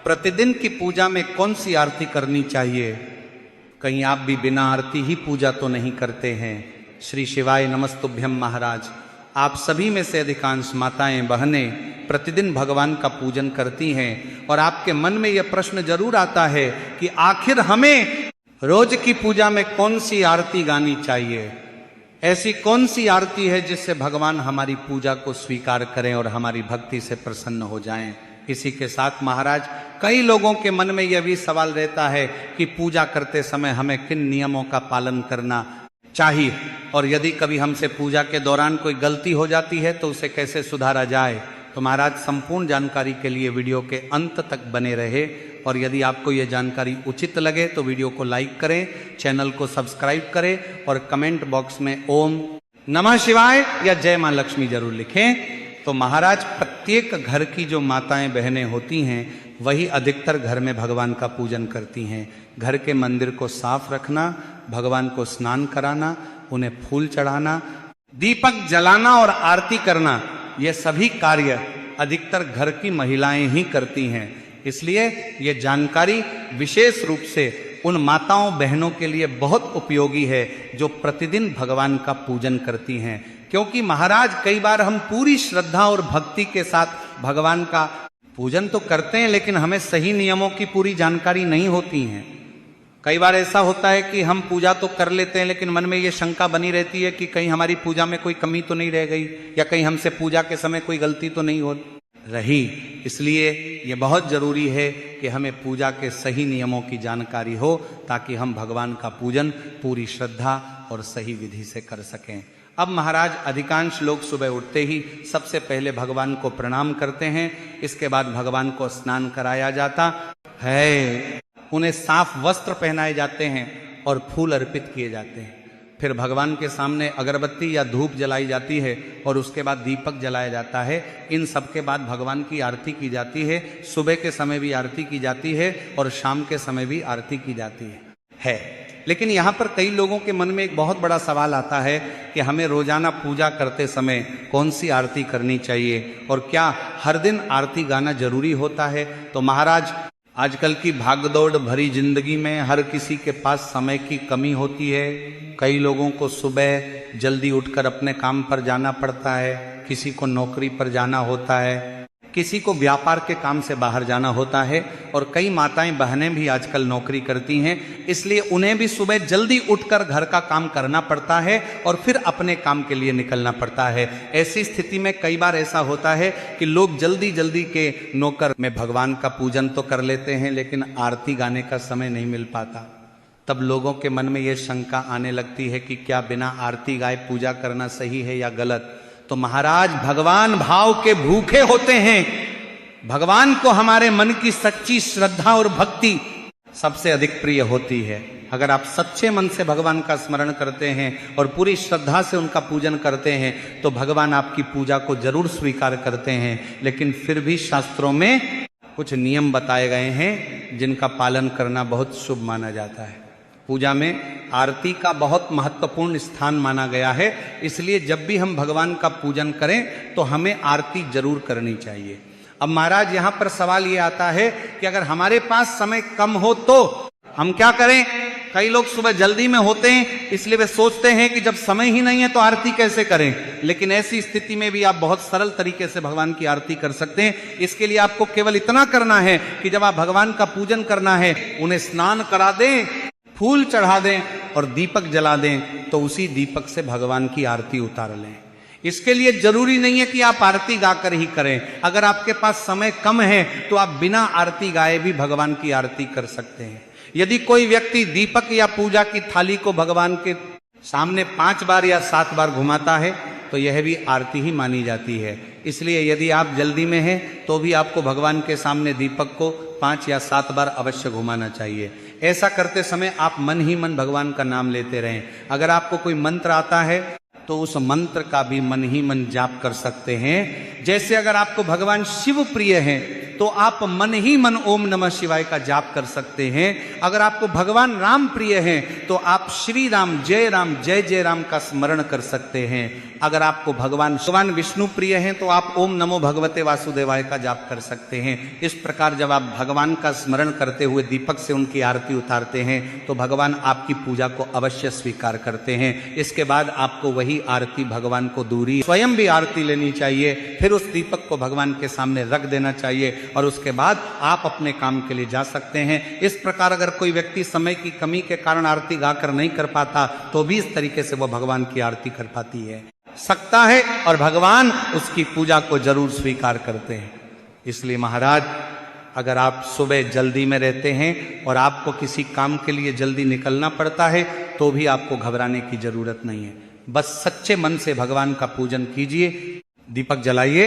प्रतिदिन की पूजा में कौन सी आरती करनी चाहिए? कहीं आप भी बिना आरती ही पूजा तो नहीं करते हैं? श्री शिवाय नमस्तुभ्यम महाराज, आप सभी में से अधिकांश माताएं बहनें प्रतिदिन भगवान का पूजन करती हैं और आपके मन में यह प्रश्न जरूर आता है कि आखिर हमें रोज की पूजा में कौन सी आरती गानी चाहिए? ऐसी कौन सी आरती है जिससे भगवान हमारी पूजा को स्वीकार करें और हमारी भक्ति से प्रसन्न हो जाएं? इसी के साथ महाराज, कई लोगों के मन में यह भी सवाल रहता है कि पूजा करते समय हमें किन नियमों का पालन करना चाहिए और यदि कभी हमसे पूजा के दौरान कोई गलती हो जाती है तो उसे कैसे सुधारा जाए। तो महाराज, संपूर्ण जानकारी के लिए वीडियो के अंत तक बने रहे और यदि आपको यह जानकारी उचित लगे तो वीडियो को लाइक करें, चैनल को सब्सक्राइब करें और कमेंट बॉक्स में ओम नमः शिवाय या जय मां लक्ष्मी जरूर लिखें। तो महाराज, प्रत्येक घर की जो माताएं बहनें होती हैं वही अधिकतर घर में भगवान का पूजन करती हैं। घर के मंदिर को साफ रखना, भगवान को स्नान कराना, उन्हें फूल चढ़ाना, दीपक जलाना और आरती करना, ये सभी कार्य अधिकतर घर की महिलाएं ही करती हैं। इसलिए ये जानकारी विशेष रूप से उन माताओं बहनों के लिए बहुत उपयोगी है जो प्रतिदिन भगवान का पूजन करती हैं। क्योंकि महाराज, कई बार हम पूरी श्रद्धा और भक्ति के साथ भगवान का पूजन तो करते हैं लेकिन हमें सही नियमों की पूरी जानकारी नहीं होती है। कई बार ऐसा होता है कि हम पूजा तो कर लेते हैं लेकिन मन में ये शंका बनी रहती है कि कहीं हमारी पूजा में कोई कमी तो नहीं रह गई या कहीं हमसे पूजा के समय कोई गलती तो नहीं हो रही। इसलिए ये बहुत जरूरी है कि हमें पूजा के सही नियमों की जानकारी हो ताकि हम भगवान का पूजन पूरी श्रद्धा और सही विधि से कर सकें। अब महाराज, अधिकांश लोग सुबह उठते ही सबसे पहले भगवान को प्रणाम करते हैं। इसके बाद भगवान को स्नान कराया जाता है, उन्हें साफ वस्त्र पहनाए जाते हैं और फूल अर्पित किए जाते हैं। फिर भगवान के सामने अगरबत्ती या धूप जलाई जाती है और उसके बाद दीपक जलाया जाता है। इन सब के बाद भगवान की आरती की जाती है। सुबह के समय भी आरती की जाती है और शाम के समय भी आरती की जाती है। लेकिन यहाँ पर कई लोगों के मन में एक बहुत बड़ा सवाल आता है कि हमें रोजाना पूजा करते समय कौन सी आरती करनी चाहिए और क्या हर दिन आरती गाना जरूरी होता है? तो महाराज, आजकल की भागदौड़ भरी जिंदगी में हर किसी के पास समय की कमी होती है। कई लोगों को सुबह जल्दी उठकर अपने काम पर जाना पड़ता है, किसी को नौकरी पर जाना होता है, किसी को व्यापार के काम से बाहर जाना होता है और कई माताएं बहनें भी आजकल नौकरी करती हैं। इसलिए उन्हें भी सुबह जल्दी उठकर घर का काम करना पड़ता है और फिर अपने काम के लिए निकलना पड़ता है। ऐसी स्थिति में कई बार ऐसा होता है कि लोग जल्दी जल्दी के नौकर में भगवान का पूजन तो कर लेते हैं लेकिन आरती गाने का समय नहीं मिल पाता। तब लोगों के मन में यह शंका आने लगती है कि क्या बिना आरती गाए पूजा करना सही है या गलत? तो महाराज, भगवान भाव के भूखे होते हैं। भगवान को हमारे मन की सच्ची श्रद्धा और भक्ति सबसे अधिक प्रिय होती है। अगर आप सच्चे मन से भगवान का स्मरण करते हैं और पूरी श्रद्धा से उनका पूजन करते हैं तो भगवान आपकी पूजा को जरूर स्वीकार करते हैं। लेकिन फिर भी शास्त्रों में कुछ नियम बताए गए हैं जिनका पालन करना बहुत शुभ माना जाता है। पूजा में आरती का बहुत महत्वपूर्ण स्थान माना गया है। इसलिए जब भी हम भगवान का पूजन करें तो हमें आरती जरूर करनी चाहिए। अब महाराज, यहाँ पर सवाल ये आता है कि अगर हमारे पास समय कम हो तो हम क्या करें? कई लोग सुबह जल्दी में होते हैं इसलिए वे सोचते हैं कि जब समय ही नहीं है तो आरती कैसे करें। लेकिन ऐसी स्थिति में भी आप बहुत सरल तरीके से भगवान की आरती कर सकते हैं। इसके लिए आपको केवल इतना करना है कि जब आप भगवान का पूजन करना है, उन्हें स्नान करा दें, फूल चढ़ा दें और दीपक जला दें, तो उसी दीपक से भगवान की आरती उतार लें। इसके लिए जरूरी नहीं है कि आप आरती गाकर ही करें। अगर आपके पास समय कम है तो आप बिना आरती गाए भी भगवान की आरती कर सकते हैं। यदि कोई व्यक्ति दीपक या पूजा की थाली को भगवान के सामने 5 बार या 7 बार घुमाता है तो यह भी आरती ही मानी जाती है। इसलिए यदि आप जल्दी में हैं तो भी आपको भगवान के सामने दीपक को 5 या 7 बार अवश्य घुमाना चाहिए। ऐसा करते समय आप मन ही मन भगवान का नाम लेते रहें। अगर आपको कोई मंत्र आता है तो उस मंत्र का भी मन ही मन जाप कर सकते हैं। जैसे अगर आपको भगवान शिव प्रिय हैं तो आप मन ही मन ओम नमः शिवाय का जाप कर सकते हैं। अगर आपको भगवान राम प्रिय हैं तो आप श्री राम जय जय राम का स्मरण कर सकते हैं। अगर आपको भगवान विष्णु प्रिय हैं तो आप ओम नमो भगवते वासुदेवाय का जाप कर सकते हैं। इस प्रकार जब आप भगवान का स्मरण करते हुए दीपक से उनकी आरती उतारते हैं तो भगवान आपकी पूजा को अवश्य स्वीकार करते हैं। इसके बाद आपको वही आरती भगवान को दूरी स्वयं भी आरती लेनी चाहिए, फिर उस दीपक को भगवान के सामने रख देना चाहिए और उसके बाद आप अपने काम के लिए जा सकते हैं। इस प्रकार अगर कोई व्यक्ति समय की कमी के कारण आरती गाकर नहीं कर पाता तो भी इस तरीके से वह भगवान की आरती कर पाती है सकता है और भगवान उसकी पूजा को जरूर स्वीकार करते हैं। इसलिए महाराज, अगर आप सुबह जल्दी में रहते हैं और आपको किसी काम के लिए जल्दी निकलना पड़ता है तो भी आपको घबराने की जरूरत नहीं है। बस सच्चे मन से भगवान का पूजन कीजिए, दीपक जलाइए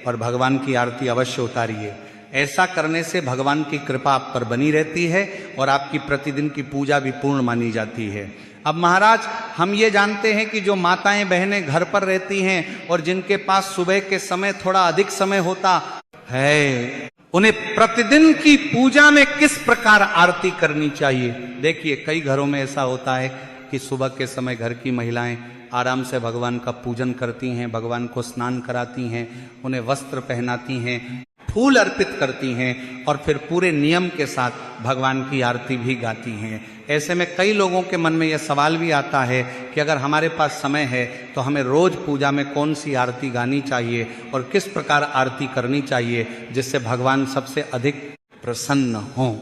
और भगवान की आरती अवश्य उतारिए। ऐसा करने से भगवान की कृपा आप पर बनी रहती है और आपकी प्रतिदिन की पूजा भी पूर्ण मानी जाती है। अब महाराज, हम ये जानते हैं कि जो माताएं बहनें घर पर रहती हैं और जिनके पास सुबह के समय थोड़ा अधिक समय होता है, उन्हें प्रतिदिन की पूजा में किस प्रकार आरती करनी चाहिए। देखिए, कई घरों में ऐसा होता है कि सुबह के समय घर की महिलाएं आराम से भगवान का पूजन करती हैं, भगवान को स्नान कराती हैं, उन्हें वस्त्र पहनाती हैं, फूल अर्पित करती हैं और फिर पूरे नियम के साथ भगवान की आरती भी गाती हैं। ऐसे में कई लोगों के मन में यह सवाल भी आता है कि अगर हमारे पास समय है तो हमें रोज पूजा में कौन सी आरती गानी चाहिए और किस प्रकार आरती करनी चाहिए जिससे भगवान सबसे अधिक प्रसन्न हों।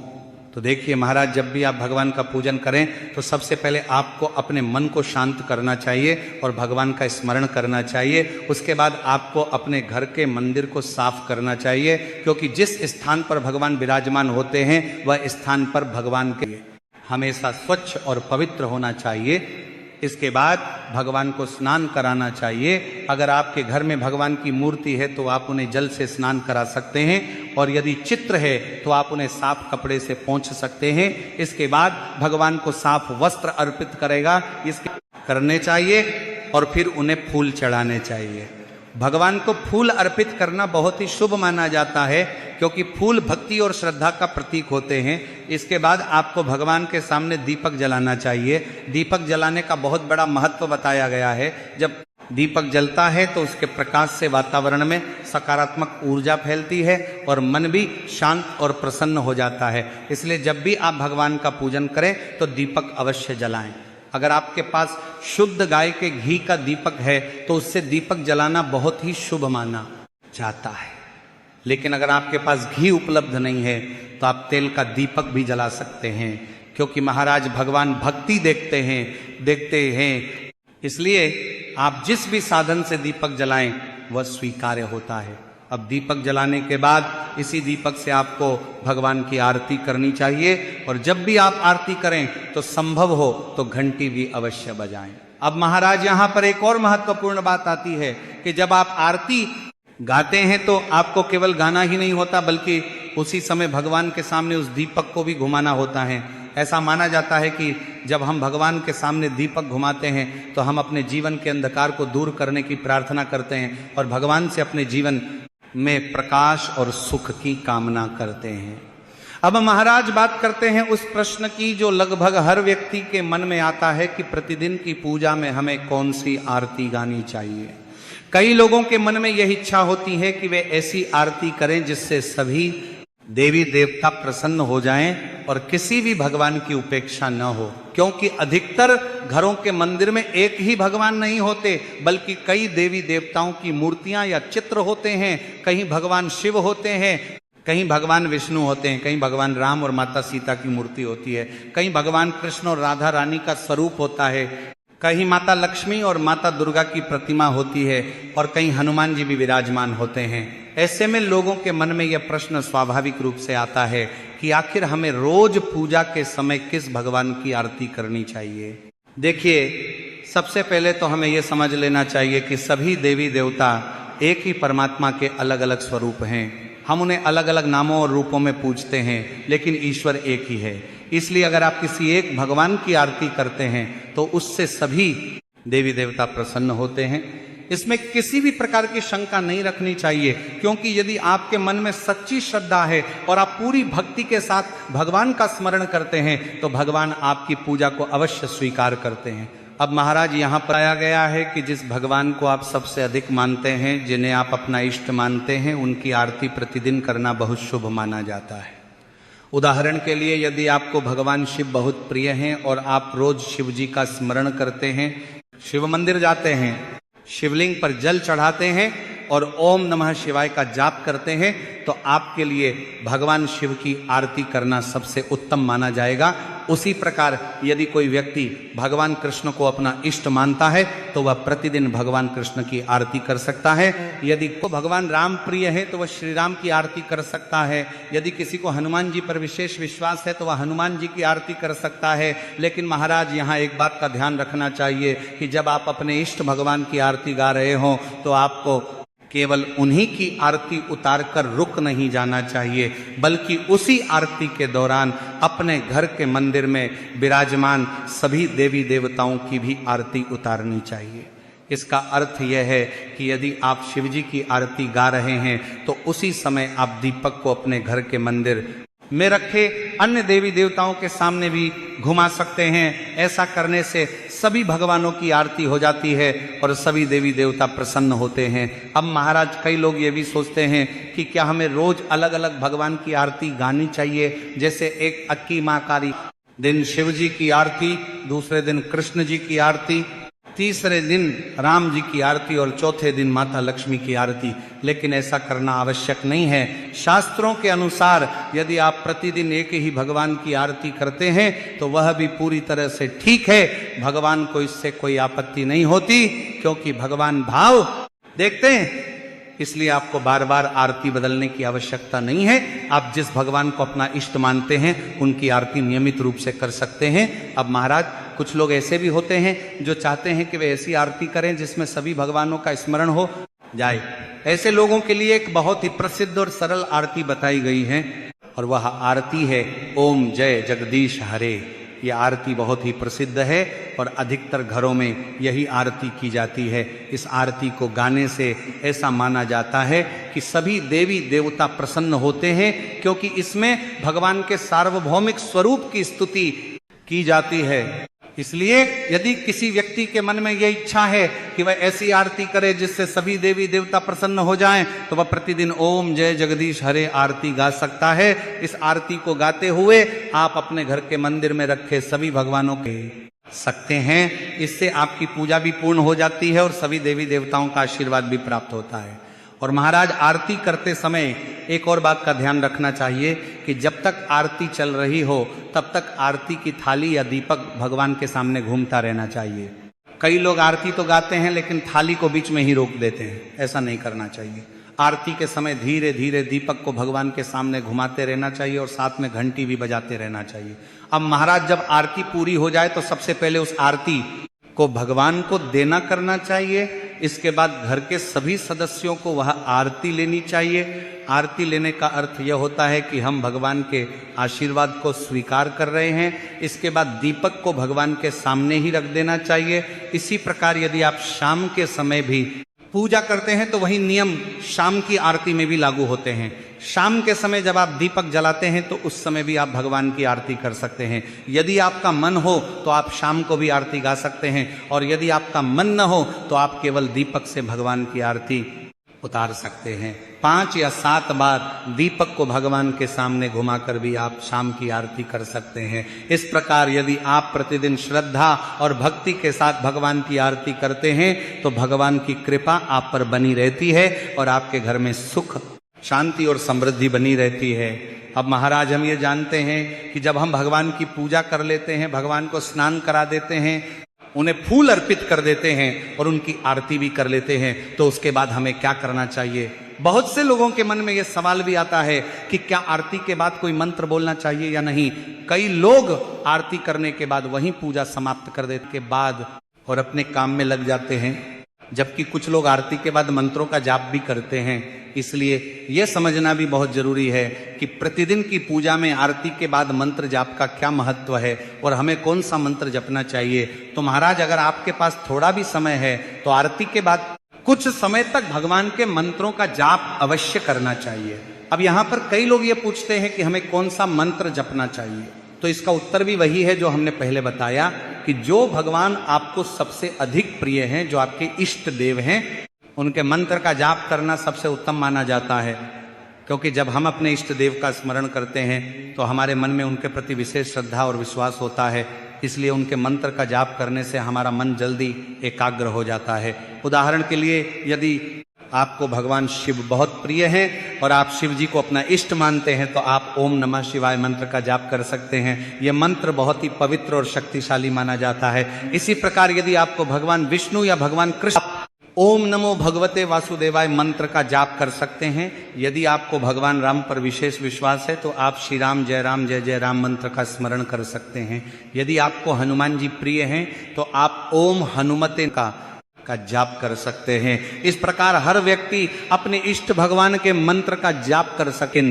तो देखिए महाराज, जब भी आप भगवान का पूजन करें तो सबसे पहले आपको अपने मन को शांत करना चाहिए और भगवान का स्मरण करना चाहिए। उसके बाद आपको अपने घर के मंदिर को साफ करना चाहिए, क्योंकि जिस स्थान पर भगवान विराजमान होते हैं वह स्थान पर भगवान के लिए हमेशा स्वच्छ और पवित्र होना चाहिए। इसके बाद भगवान को स्नान कराना चाहिए। अगर आपके घर में भगवान की मूर्ति है तो आप उन्हें जल से स्नान करा सकते हैं और यदि चित्र है तो आप उन्हें साफ कपड़े से पोंछ सकते हैं। इसके बाद भगवान को साफ वस्त्र अर्पित करेगा इसके करने चाहिए और फिर उन्हें फूल चढ़ाने चाहिए। भगवान को फूल अर्पित करना बहुत ही शुभ माना जाता है, क्योंकि फूल भक्ति और श्रद्धा का प्रतीक होते हैं। इसके बाद आपको भगवान के सामने दीपक जलाना चाहिए। दीपक जलाने का बहुत बड़ा महत्व बताया गया है। जब दीपक जलता है तो उसके प्रकाश से वातावरण में सकारात्मक ऊर्जा फैलती है और मन भी शांत और प्रसन्न हो जाता है। इसलिए जब भी आप भगवान का पूजन करें तो दीपक अवश्य जलाएं। अगर आपके पास शुद्ध गाय के घी का दीपक है तो उससे दीपक जलाना बहुत ही शुभ माना जाता है। लेकिन अगर आपके पास घी उपलब्ध नहीं है तो आप तेल का दीपक भी जला सकते हैं, क्योंकि महाराज भगवान भक्ति देखते हैं। इसलिए आप जिस भी साधन से दीपक जलाएं वह स्वीकार्य होता है। अब दीपक जलाने के बाद इसी दीपक से आपको भगवान की आरती करनी चाहिए और जब भी आप आरती करें तो संभव हो तो घंटी भी अवश्य बजाएं। अब महाराज, यहाँ पर एक और महत्वपूर्ण बात आती है कि जब आप आरती गाते हैं तो आपको केवल गाना ही नहीं होता, बल्कि उसी समय भगवान के सामने उस दीपक को भी घुमाना होता है। ऐसा माना जाता है कि जब हम भगवान के सामने दीपक घुमाते हैं तो हम अपने जीवन के अंधकार को दूर करने की प्रार्थना करते हैं और भगवान से अपने जीवन में प्रकाश और सुख की कामना करते हैं। अब महाराज बात करते हैं उस प्रश्न की जो लगभग हर व्यक्ति के मन में आता है कि प्रतिदिन की पूजा में हमें कौन सी आरती गानी चाहिए। कई लोगों के मन में यह इच्छा होती है कि वे ऐसी आरती करें जिससे सभी देवी देवता प्रसन्न हो जाएं और किसी भी भगवान की उपेक्षा न हो, क्योंकि अधिकतर घरों के मंदिर में एक ही भगवान नहीं होते, बल्कि कई देवी देवताओं की मूर्तियां या चित्र होते हैं। कहीं भगवान शिव होते हैं, कहीं भगवान विष्णु होते हैं, कहीं भगवान राम और माता सीता की मूर्ति होती है, कहीं भगवान कृष्ण और राधा रानी का स्वरूप होता है, कहीं माता लक्ष्मी और माता दुर्गा की प्रतिमा होती है और कहीं हनुमान जी भी विराजमान होते हैं। ऐसे में लोगों के मन में यह प्रश्न स्वाभाविक रूप से आता है कि आखिर हमें रोज पूजा के समय किस भगवान की आरती करनी चाहिए। देखिए, सबसे पहले तो हमें यह समझ लेना चाहिए कि सभी देवी देवता एक ही परमात्मा के अलग अलग स्वरूप हैं। हम उन्हें अलग अलग नामों और रूपों में पूजते हैं, लेकिन ईश्वर एक ही है। इसलिए अगर आप किसी एक भगवान की आरती करते हैं तो उससे सभी देवी देवता प्रसन्न होते हैं। इसमें किसी भी प्रकार की शंका नहीं रखनी चाहिए, क्योंकि यदि आपके मन में सच्ची श्रद्धा है और आप पूरी भक्ति के साथ भगवान का स्मरण करते हैं तो भगवान आपकी पूजा को अवश्य स्वीकार करते हैं। अब महाराज यहाँ पर आया गया है कि जिस भगवान को आप सबसे अधिक मानते हैं, जिन्हें आप अपना इष्ट मानते हैं, उनकी आरती प्रतिदिन करना बहुत शुभ माना जाता है। उदाहरण के लिए यदि आपको भगवान शिव बहुत प्रिय हैं और आप रोज शिव जी का स्मरण करते हैं, शिव मंदिर जाते हैं, शिवलिंग पर जल चढ़ाते हैं और ओम नमः शिवाय का जाप करते हैं, तो आपके लिए भगवान शिव की आरती करना सबसे उत्तम माना जाएगा। उसी प्रकार यदि कोई व्यक्ति भगवान कृष्ण को अपना इष्ट मानता है तो वह प्रतिदिन भगवान कृष्ण की आरती कर सकता है। यदि को भगवान राम प्रिय है तो वह श्री राम की आरती कर सकता है। यदि किसी को हनुमान जी पर विशेष विश्वास है तो वह हनुमान जी की आरती कर सकता है। लेकिन महाराज यहाँ एक बात का ध्यान रखना चाहिए कि जब आप अपने इष्ट भगवान की आरती गा रहे हो तो आपको केवल उन्हीं की आरती उतार कर रुक नहीं जाना चाहिए, बल्कि उसी आरती के दौरान अपने घर के मंदिर में विराजमान सभी देवी देवताओं की भी आरती उतारनी चाहिए। इसका अर्थ यह है कि यदि आप शिव जी की आरती गा रहे हैं तो उसी समय आप दीपक को अपने घर के मंदिर में रखे अन्य देवी देवताओं के सामने भी घुमा सकते हैं। ऐसा करने से सभी भगवानों की आरती हो जाती है और सभी देवी देवता प्रसन्न होते हैं। अब महाराज कई लोग ये भी सोचते हैं कि क्या हमें रोज अलग अलग भगवान की आरती गानी चाहिए, जैसे एक अक्की महाकारी दिन शिव जी की आरती, दूसरे दिन कृष्ण जी की आरती, तीसरे दिन राम जी की आरती और चौथे दिन माता लक्ष्मी की आरती। लेकिन ऐसा करना आवश्यक नहीं है। शास्त्रों के अनुसार यदि आप प्रतिदिन एक ही भगवान की आरती करते हैं तो वह भी पूरी तरह से ठीक है, भगवान को इससे कोई आपत्ति नहीं होती, क्योंकि भगवान भाव देखते हैं। इसलिए आपको बार बार आरती बदलने की आवश्यकता नहीं है। आप जिस भगवान को अपना इष्ट मानते हैं उनकी आरती नियमित रूप से कर सकते हैं। अब महाराज कुछ लोग ऐसे भी होते हैं जो चाहते हैं कि वे ऐसी आरती करें जिसमें सभी भगवानों का स्मरण हो जाए। ऐसे लोगों के लिए एक बहुत ही प्रसिद्ध और सरल आरती बताई गई है और वह आरती है ओम जय जगदीश हरे। यह आरती बहुत ही प्रसिद्ध है और अधिकतर घरों में यही आरती की जाती है। इस आरती को गाने से ऐसा माना जाता है कि सभी देवी देवता प्रसन्न होते हैं, क्योंकि इसमें भगवान के सार्वभौमिक स्वरूप की स्तुति की जाती है। इसलिए यदि किसी व्यक्ति के मन में यह इच्छा है कि वह ऐसी आरती करे जिससे सभी देवी देवता प्रसन्न हो जाएं, तो वह प्रतिदिन ओम जय जगदीश हरे आरती गा सकता है। इस आरती को गाते हुए आप अपने घर के मंदिर में रखे सभी भगवानों के सकते हैं। इससे आपकी पूजा भी पूर्ण हो जाती है और सभी देवी देवताओं का आशीर्वाद भी प्राप्त होता है। और महाराज आरती करते समय एक और बात का ध्यान रखना चाहिए कि जब तक आरती चल रही हो तब तक आरती की थाली या दीपक भगवान के सामने घूमता रहना चाहिए। कई लोग आरती तो गाते हैं लेकिन थाली को बीच में ही रोक देते हैं, ऐसा नहीं करना चाहिए। आरती के समय धीरे धीरे दीपक को भगवान के सामने घुमाते रहना चाहिए और साथ में घंटी भी बजाते रहना चाहिए। अब महाराज जब आरती पूरी हो जाए तो सबसे पहले उस आरती को भगवान को देना करना चाहिए। इसके बाद घर के सभी सदस्यों को वह आरती लेनी चाहिए। आरती लेने का अर्थ यह होता है कि हम भगवान के आशीर्वाद को स्वीकार कर रहे हैं। इसके बाद दीपक को भगवान के सामने ही रख देना चाहिए। इसी प्रकार यदि आप शाम के समय भी पूजा करते हैं तो वही नियम शाम की आरती में भी लागू होते हैं। शाम के समय जब आप दीपक जलाते हैं तो उस समय भी आप भगवान की आरती कर सकते हैं। यदि आपका मन हो तो आप शाम को भी आरती गा सकते हैं, और यदि आपका मन न हो तो आप केवल दीपक से भगवान की आरती उतार सकते हैं। 5 या 7 बार दीपक को भगवान के सामने घुमाकर भी आप शाम की आरती कर सकते हैं। इस प्रकार यदि आप प्रतिदिन श्रद्धा और भक्ति के साथ भगवान की आरती करते हैं तो भगवान की कृपा आप पर बनी रहती है और आपके घर में सुख, शांति और समृद्धि बनी रहती है। अब महाराज हम ये जानते हैं कि जब हम भगवान की पूजा कर लेते हैं, भगवान को स्नान करा देते हैं, उन्हें फूल अर्पित कर देते हैं और उनकी आरती भी कर लेते हैं, तो उसके बाद हमें क्या करना चाहिए? बहुत से लोगों के मन में यह सवाल भी आता है कि क्या आरती के बाद कोई मंत्र बोलना चाहिए या नहीं। कई लोग आरती करने के बाद वहीं पूजा समाप्त कर देने के बाद और अपने काम में लग जाते हैं, जबकि कुछ लोग आरती के बाद मंत्रों का जाप भी करते हैं। इसलिए यह समझना भी बहुत जरूरी है कि प्रतिदिन की पूजा में आरती के बाद मंत्र जाप का क्या महत्व है और हमें कौन सा मंत्र जपना चाहिए। तो महाराज अगर आपके पास थोड़ा भी समय है तो आरती के बाद कुछ समय तक भगवान के मंत्रों का जाप अवश्य करना चाहिए। अब यहां पर कई लोग ये पूछते हैं कि हमें कौन सा मंत्र जपना चाहिए, तो इसका उत्तर भी वही है जो हमने पहले बताया कि जो भगवान आपको सबसे अधिक प्रिय हैं, जो आपके इष्ट देव हैं, उनके मंत्र का जाप करना सबसे उत्तम माना जाता है। क्योंकि जब हम अपने इष्ट देव का स्मरण करते हैं तो हमारे मन में उनके प्रति विशेष श्रद्धा और विश्वास होता है, इसलिए उनके मंत्र का जाप करने से हमारा मन जल्दी एकाग्र हो जाता है। उदाहरण के लिए, यदि आपको भगवान शिव बहुत प्रिय हैं और आप शिव जी को अपना इष्ट मानते हैं तो आप ओम नमः शिवाय मंत्र का जाप कर सकते हैं। यह मंत्र बहुत ही पवित्र और शक्तिशाली माना जाता है। इसी प्रकार यदि आपको भगवान विष्णु या भगवान कृष्ण, ओम नमो भगवते वासुदेवाय मंत्र का जाप कर सकते हैं। यदि आपको भगवान राम पर विशेष विश्वास है तो आप श्री राम जय जय राम मंत्र का स्मरण कर सकते हैं। यदि आपको हनुमान जी प्रिय हैं तो आप ओम हनुमते का जाप कर सकते हैं। इस प्रकार हर व्यक्ति अपने इष्ट भगवान के मंत्र का जाप कर सकें।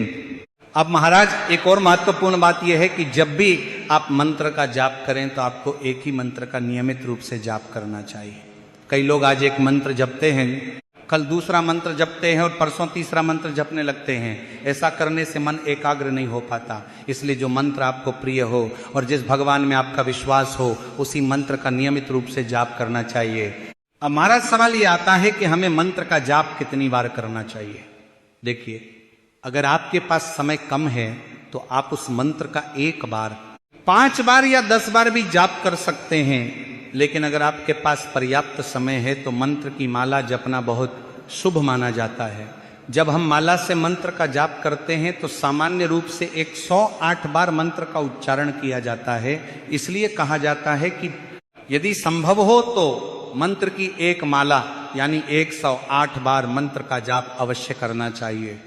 अब महाराज एक और महत्वपूर्ण बात यह है कि जब भी आप मंत्र का जाप करें तो आपको एक ही मंत्र का नियमित रूप से जाप करना चाहिए। कई लोग आज एक मंत्र जपते हैं, कल दूसरा मंत्र जपते हैं और परसों तीसरा मंत्र जपने लगते हैं। ऐसा करने से मन एकाग्र नहीं हो पाता। इसलिए जो मंत्र आपको प्रिय हो और जिस भगवान में आपका विश्वास हो, उसी मंत्र का नियमित रूप से जाप करना चाहिए। अब हमारा सवाल ये आता है कि हमें मंत्र का जाप कितनी बार करना चाहिए। देखिए, अगर आपके पास समय कम है तो आप उस मंत्र का 1 बार, 5 बार या 10 बार भी जाप कर सकते हैं। लेकिन अगर आपके पास पर्याप्त समय है तो मंत्र की माला जपना बहुत शुभ माना जाता है। जब हम माला से मंत्र का जाप करते हैं तो सामान्य रूप से 108 बार मंत्र का उच्चारण किया जाता है। इसलिए कहा जाता है कि यदि संभव हो तो मंत्र की 1 माला यानी 108 बार मंत्र का जाप अवश्य करना चाहिए।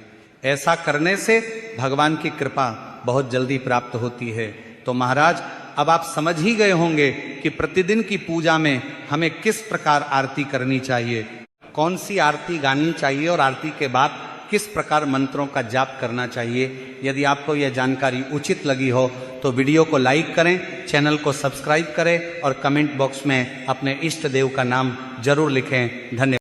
ऐसा करने से भगवान की कृपा बहुत जल्दी प्राप्त होती है। तो महाराज, अब आप समझ ही गए होंगे कि प्रतिदिन की पूजा में हमें किस प्रकार आरती करनी चाहिए, कौन सी आरती गानी चाहिए और आरती के बाद किस प्रकार मंत्रों का जाप करना चाहिए। यदि आपको यह जानकारी उचित लगी हो तो वीडियो को लाइक करें, चैनल को सब्सक्राइब करें और कमेंट बॉक्स में अपने इष्ट देव का नाम जरूर लिखें। धन्यवाद।